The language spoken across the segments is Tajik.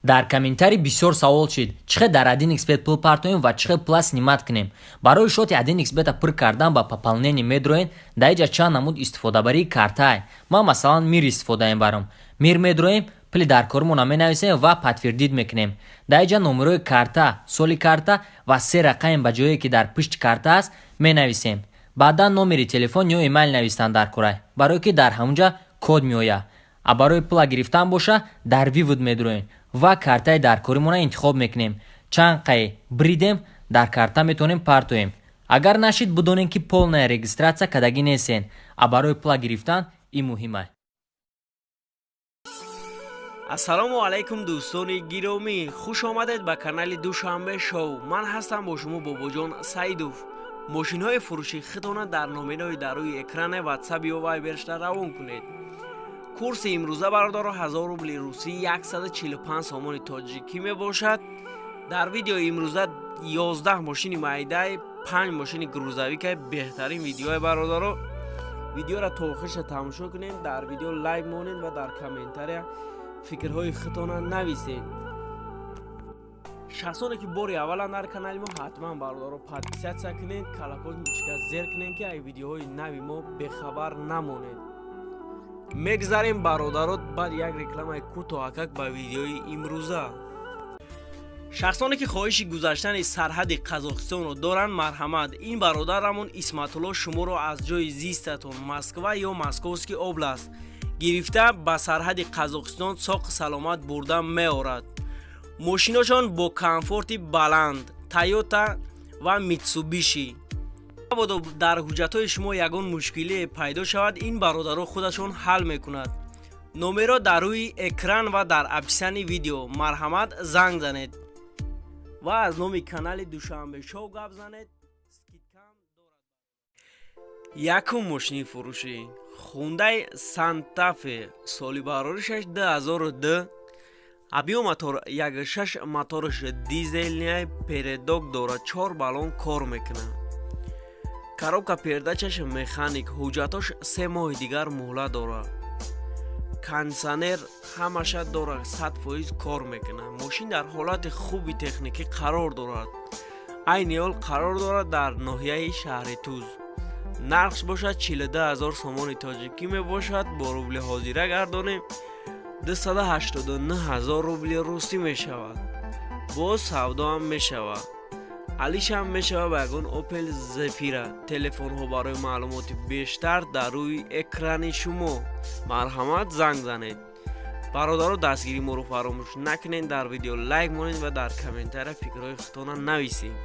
дар комментарий бисёр савол шид чихе дар 1xbet пул партоем ва чихе плюс нимат кунем. Барои шоти 1xbet пур кардан ба пополнение медроен даиҷа чанд намуд истифодабарии картай. Ма масалан мир истифодаем барам. Мир медроем, пули дар коримона менависем ва подтвердид мекунем. Даиҷа номерои карта, соли карта ва се рақаем ба ҷое ки дар пушти карта аст менависем. баъдан номери телефон ё имейл навистан дар курай, барое ки дар ҳамунҷа код меояд. а барои пула гирифтан боша дар вивуд медроем ва картаи дар коримона интихоб мекунем. чанд қай бридем дар карта метавонем партоем. агар нашид бидонем ки полная регистратсия кадагӣ нестен, а барои пула гирифтан ин муҳим аст. ассалому алайкум дӯстони гиромӣ, хуш омадед ба канали душанбе шоу. ман ҳастам бо шумо бобоҷон саидов. мошинҳои фурӯши хитона дар номерои дар рӯи экрани ватсап ё вайбершда равон кунед. курси имрӯза бародаро 1000 рубли русӣ 145 сомони тоҷикӣ мебошад. дар видеои имрӯза 11 мошини майдаи 5 мошини грузовикаи беҳтарин видеои бародаро. видеоро то охиша тамошо кунед, дар видео лайк монед ва дар комментария фикрҳои хитона нависед. шахсоне ки бори аввалан дар канали мо ҳатман бародаро подписатсия кунед, калакони чика зер кунед ки ай видеоҳои нави мо бехабар намонед. мегзарем бародарот баъд як рекламаи кӯтоҳакак ба видеои имрӯза. шахсоне ки хоҳиши гузаштани сарҳади қазоқистонро доранд, марҳамат, ин бародарамон исматулло шуморо аз ҷои зистатон Москва ё Московский област гирифта ба сарҳади қазоқистон соқи саломат бурда меорад. мошиношон бо комфорти баланд Toyota ва Mitsubishi. мабодо дар ҳуҷҷатҳои шумо ягон мушкилие пайдо шавад, ин бародаро худашон ҳал мекунад. номеро дар рӯи экран ва дар описани видео. марҳамат, занг занед ва аз номи канали душанбе шоу гап занед. скидкам дорад. якум мошини фурӯшӣ Hyundai Santa Fe, соли бароришаш 2002, объем мотор 1.6 моториш дизельный передок дорад, 4 баллон кор мекунад. коробка передачаш механик, ҳуҷҷатош 3 моҳи дигар муҳлат дорад. кондитсионер ҳамаша дорад, 100% кор мекунад. мошин дар ҳолати хуби техникӣ қарор дорад. айни ҳол қарор дорад дар ноҳияи шаҳри Туз. нархш бошад 42000 сомони тоҷикӣ мебошад. бо рубли ҳозира гардонем 289000 рубли русӣ мешавад. боз савдоам мешавад. алишам мешавад ба ягон Opel Zafira. телефонҳо барои маълумоти бештар дар рӯи экрани шумо. марҳамат, занг занед. бародаро дастгири моро фаромӯш накунед, дар видео лайк монед ва дар комментария фикрҳои хитона нависед.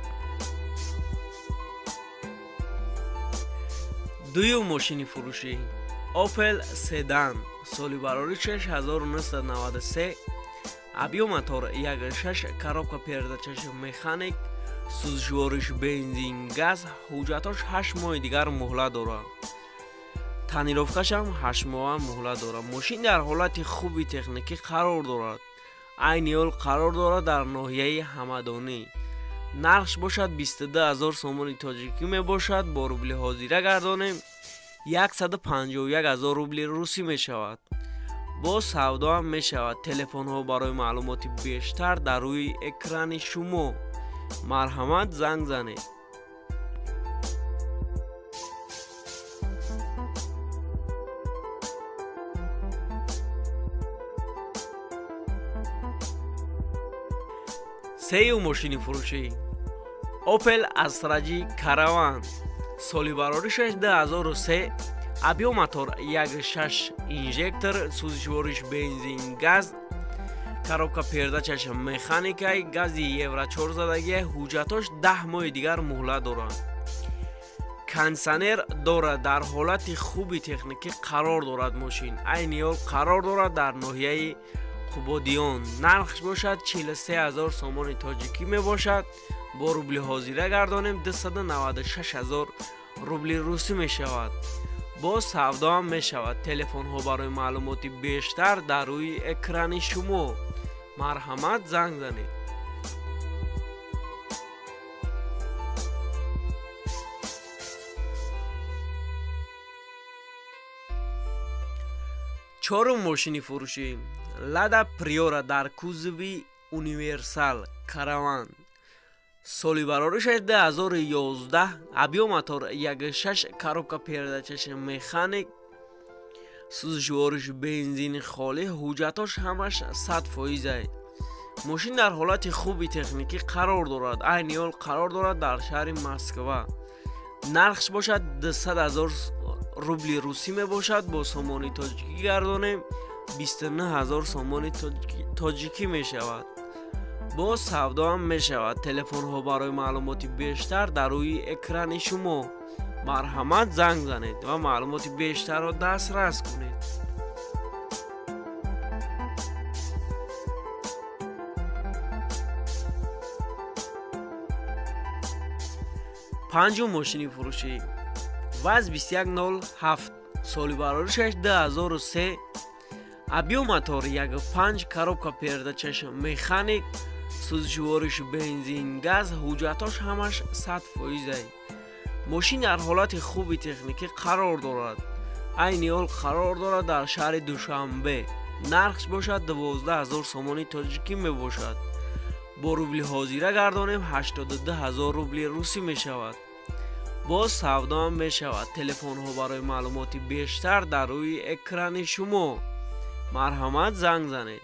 дуюм мошини фурӯшӣ Opel Sedan, соли бароришаш 1993, объем мотор 1.6, коробка передачаш механик, сӯзишвориш бензин газ, ҳуҷҷатош 8 моҳи дигар муҳлат дорад. танировкашам 8 моҳа муҳлат дорад. мошин дар ҳолати хуби техникӣ қарор дорад. айни ҳол қарор дорад дар ноҳияи ҳамадонӣ. нархш бошад 22000 сомони тоҷикӣ мебошад. бо рубли ҳозира гардонем 151000 рубли русӣ мешавад. боз савдоам мешавад. телефонҳо барои маълумоти бештар дар рӯи экрани шумо. марҳамат, занг занед. сеюм мошини фурӯшӣ Opel Astra-G Caravan, соли бароришаш 2003, объем мотор 1.6 инжектор, сӯзишвориш бензин газ, коробка передачаш механикаи гази евро 4 задагӣ, ҳуҷҷатош 10 моҳи дигар муҳлат дорад. кондитсионер дорад. дар ҳолати хуби техникӣ қарор дорад. мошин айни ҳол қарор дорад дар ноҳияи қубодиён. нархш бошад 43000 сомони тоҷикӣ мебошад. бо рубли ҳозира гардонем 296000 рубли русӣ мешавад. боз савдоам мешавад. телефонҳо барои маълумоти бештар дар рӯи экрани шумо. марҳамат, занг занед. чорум мошини фурӯшӣ лада приора дар кузови универсал караван. соли бароришаш 2011 абиё мотор 1.6 коробка передачаи механик, сӯзишвориш бензини холӣ, ҳуҷҷатош ҳамаш 100%. мошин дар ҳолати хуби техникӣ қарор дорад. айни ҳол қарор дорад дар шаҳри Москва. нархш бошад 200,000 рубли русӣ мебошад. бо сомони тоҷикӣ гардонем 29,000 сомони тоҷикӣ мешавад. бо савдоам мешавад. телефонҳо барои маълумоти бештар дар рӯи экрани шумо. марҳамат, занг занед ва маълумоти бештарро дастрас кунед. панҷум мошини фурӯшӣ ВАЗ 2107, соли бароришаш 2003, абиё мотор 1.5 коробка передачаи механик, сӯзишвориш бензин, газ, ҳуҷҷатош ҳамаш 100%. мошин дар ҳолати хуби техникӣ қарор дорад. айни ҳол қарор дорад дар шаҳри Душанбе. нархш бошад 12,000 сомони тоҷикӣ мебошад. бо рубли ҳозира гардонем 82,000 рубли русӣ мешавад. боз савдоам мешавад. телефонҳо барои маълумоти бештар дар рӯи экрани шумо. марҳамат, занг занед.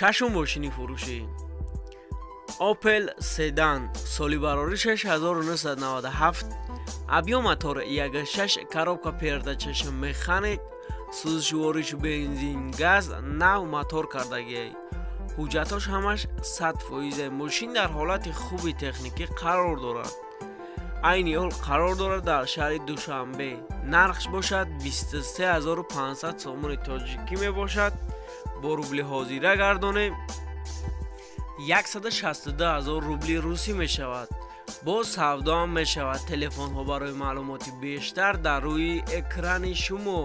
шашум мошини фурӯшӣ Opel Sedan, соли бароришаш 1997, абиё мотор 1.6 коробка передачаи механик, сӯзишвориш бензин, газ, нав мотор кардагиай. ҳуҷҷатош ҳамаш 100%. мошин дар ҳолати хуби техникӣ қарор дорад. айни ҳол қарор дорад дар шаҳри Душанбе. нархш бошад 23500 сомони тоҷикӣ мебошад. бо рубли ҳозира гардонем 162,000 рубли русӣ мешавад. боз савдоам мешавад. телефонҳо барои маълумоти бештар дар рӯи экрани шумо.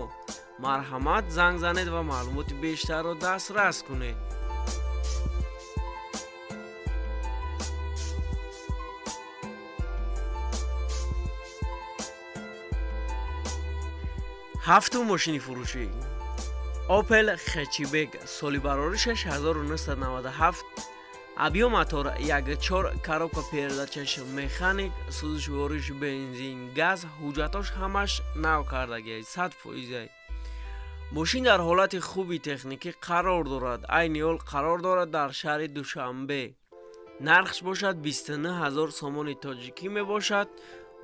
марҳамат, занг занед ва маълумоти бештарро дастрас кунед. ҳафтум мошини фурӯшӣ Opel Hatchback, соли бароришаш 1997, абиё мотор 1.4 коробка передачаи механик, сӯзишвориш бензин, газ, ҳуҷҷатош ҳамаш нав кардагиай 100%. мошин дар ҳолати хуби техникӣ қарор дорад. айни ҳол қарор дорад дар шаҳри Душанбе. нархш бошад 29,000 сомони тоҷикӣ мебошад.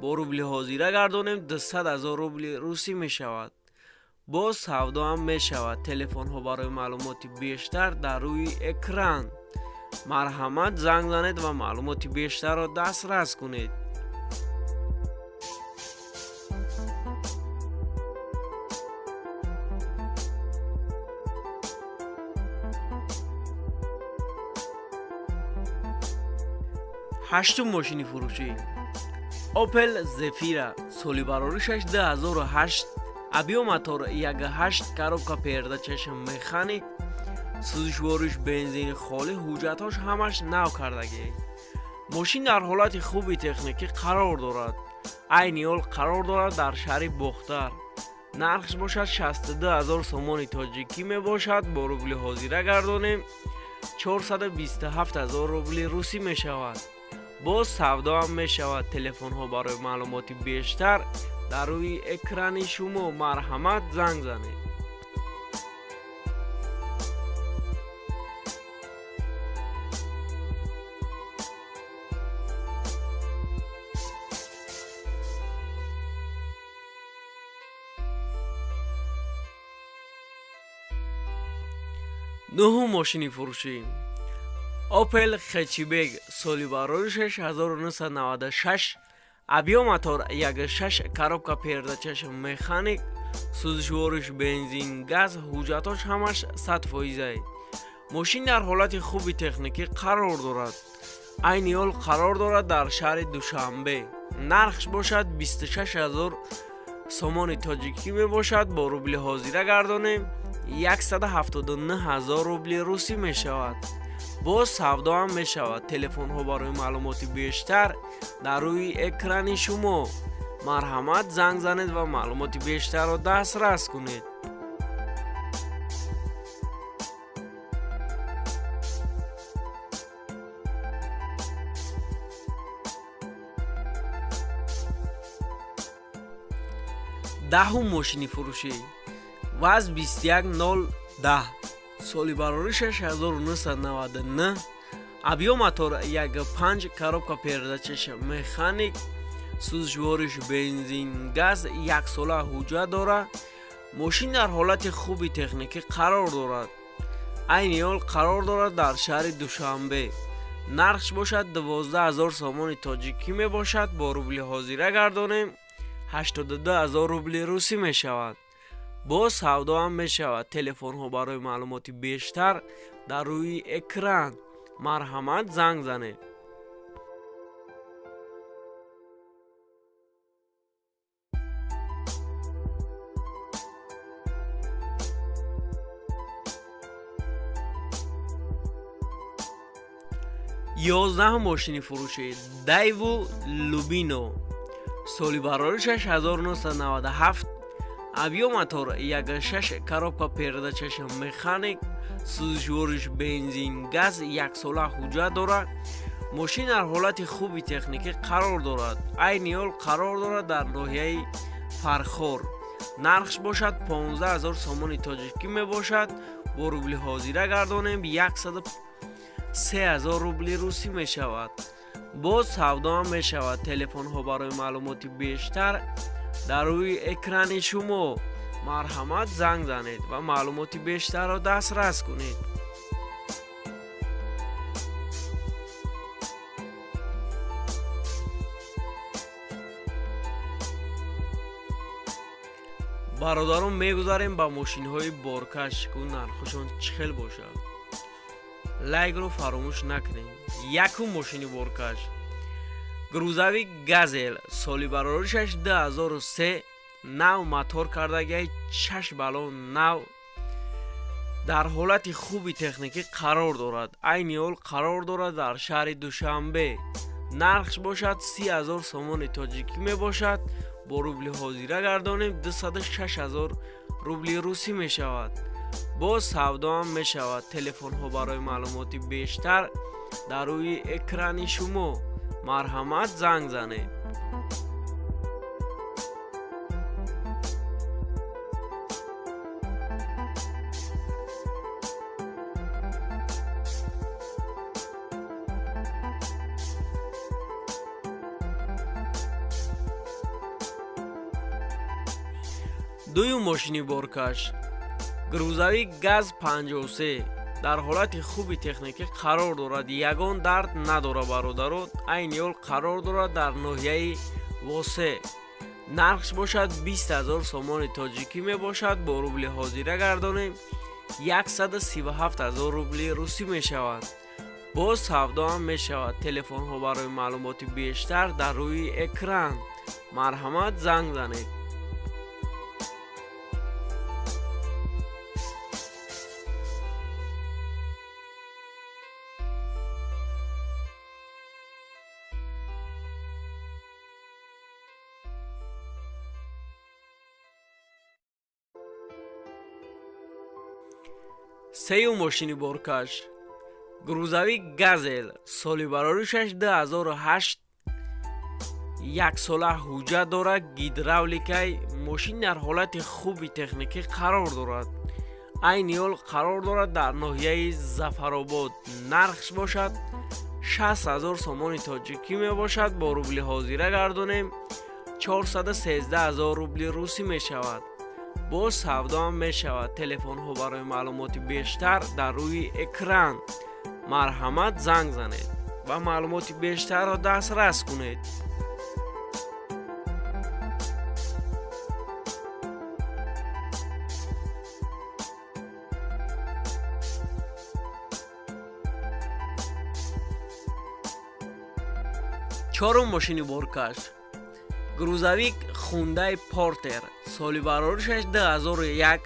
бо рубли ҳозира гардонем 200,000 рубли русӣ мешавад. боз савдоам мешавад. телефонҳо барои маълумоти бештар дар рӯи экран. марҳамат, занг занед ва маълумоти бештарро дастрас кунед. ҳаштум мошини фурӯшӣ Opel Zafira, соли бароришаш 2008, абиё мотор 1.8 коробка передачаи механик, сӯзишвориш бензини холӣ, ҳуҷҷатош ҳамаш нав кардагиай. мошин дар ҳолати хуби техникӣ қарор дорад. айни ҳол қарор дорад дар шаҳри Бохтар. нархш бошад 62,000 сомони тоҷикӣ мебошад. бо рубли ҳозира гардонем 427,000 рубли русӣ мешавад. боз савдоам мешавад. телефонҳо барои маълумоти бештар дар рӯи экрани шумо. марҳамат, занг занед. нӯҳум мошини фурӯшӣ Opel Hatchback, соли бароришаш 1996, абиё мотор 1.6 коробка передачаи механик, сӯзишвориш бензин, газ, ҳуҷҷатош ҳамаш 100%. мошин дар ҳолати хуби техникӣ қарор дорад. айни ҳол қарор дорад дар шаҳри Душанбе. нархш бошад 26,000 сомони тоҷикӣ мебошад. бо рубли ҳозира гардонем 179,000 рубли русӣ мешавад. боз савдо ҳам мешавад. телефонҳо барои маълумоти бештар дар рӯи экрани шумо. марҳамат, занг занед ва маълумоти бештарро дастрас кунед. даҳум мошини фурӯшӣ. ваз 21010, соли барорӣ 6999, объем мотор 1.5, коробка передачаша механик, сӯзишвориш бензин газ, 1 сола ҳуҷҷат дорад. мошин дар ҳолати хуби техникӣ қарор дорад. айни ҳол қарор дорад дар шаҳри душанбе. нархш бошад 12000 сомони тоҷикӣ мебошад. бо рубли ҳозира гардонем 82000 рубли русӣ мешавад. боз савдо ҳам мешавад. телефонҳо барои маълумоти бештар дар рӯи экран. марҳамат, занг занед. ёздаҳум мошини фурӯшӣ. дайву лубино, соли барорӣ 6997, объем мотор 1.6, коробка передачаша механик, сӯзишвориш бензин газ, 1 сола ҳуҷҷат дорад. мошин дар ҳолати хуби техникӣ қарор дорад. айни ҳол қарор дорад дар ноҳияи фархор. нархш бошад 15000 сомони тоҷикӣ мебошад. бо рубли ҳозира гардонем 103000 рубли русӣ мешавад. боз савдо ҳам мешавад. телефонҳо барои маълумоти бештар дар рӯи экрани шумо. марҳамат, занг занед ва маълумоти бештарро дастрас кунед. бародарон, мегузарем ба мошинҳои боркаш ки нархошон чӣ хел бошад. лайкро фаромӯш накунед. якум мошини боркаш. грузовик газел, соли барорӣ 2003, нав мотор кардагиай 6 баллон нав, дар ҳолати хуби техникӣ қарор дорад. айни ҳол қарор дорад дар шаҳри душанбе. нархш бошад 30000 сомони тоҷикӣ мебошад. бо рубли ҳозира гардонем 206000 рубли русӣ мешавад. боз савдо ҳам мешавад. телефонҳо барои маълумоти бештар дар рӯи экрани шумо. марҳамат, занг занед. дуюм мошини боркаш. грузовик газ 53, дар ҳолати хуби техникӣ қарор дорад. ягон дард надора бародарон. айни ҳол қарор дорад дар ноҳияи восе. нархш бошад 20000 сомони тоҷикӣ мебошад. бо рубли ҳозира гардонем 137000 рубли русӣ мешавад. боз савдо ҳам мешавад. телефонҳо барои маълумоти бештар дар рӯи экран. марҳамат, занг занед. сеюм мошини боркаш. грузовик газел, соли барорӣ 2008, 1 сола ҳуҷҷат дорад. гидравликаи мошин дар ҳолати хуби техникӣ қарор дорад. айни ҳол қарор дорад дар ноҳияи зафаробод. нархш бошад 60000 сомони тоҷикӣ мебошад. бо рубли ҳозира гардонем 413000 рубли русӣ мешавад. боз савдо ҳам мешавад. телефонҳо барои маълумоти бештар дар рӯи экран. марҳамат, занг занед ва маълумоти бештарро дастрас кунед. чорум мошини боркаш. грузовик хундай портер, соли барорӣ 2001,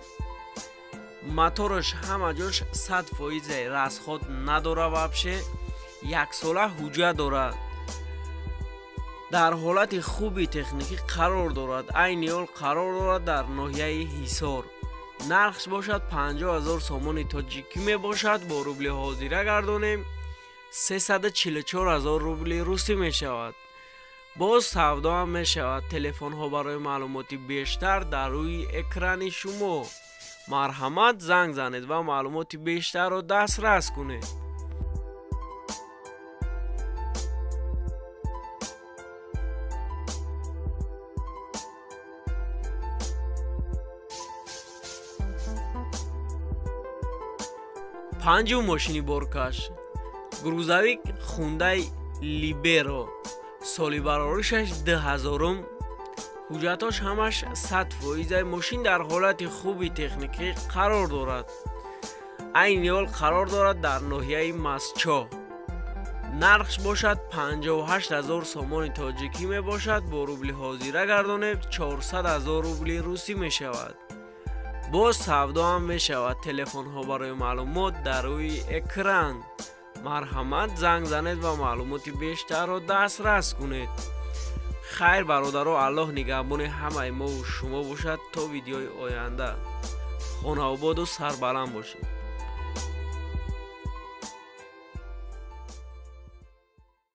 мотораш ҳама ҷош 100% расход надора, вообще яксола ҳуҷҷат дорад, дар ҳолати хуби техникӣ қарор дорад. Айни ҳол қарор дорад дар ноҳияи Ҳисор. нархш бошад 50 000 сомони тоҷикӣ мебошад, бо рубли ҳозира гардонем 344 000 рубли русӣ мешавад. боз савдоам мешавад. телефонҳо барои маълумоти бештар дар рӯи экрани шумо. марҳамат, занг занед ва маълумоти бештарро дастрас кунед. панҷум мошини боркаш, грузовик Hyundai Libero, соли бароришаш 2000, ҳуҷҷатош ҳамаш 100%. мошин дар ҳолати хуби техникӣ қарор дорад. айни ҳол қарор дорад дар ноҳияи Масчо. нархш бошад 58 000 сомони тоҷикӣ мебошад, бо рубли ҳозира гардонем 400 000 рубли русӣ мешавад. боз савдоам мешавад. телефонҳо барои маълумот дар рӯи экран. марҳамат, занг занед ва маълумоти бештарро дастрас кунед. хайр бародаро, аллоҳ нигаҳбони ҳамаи мову шумо бошад. то видеои оянда. хонаободу сарбаланд бошед.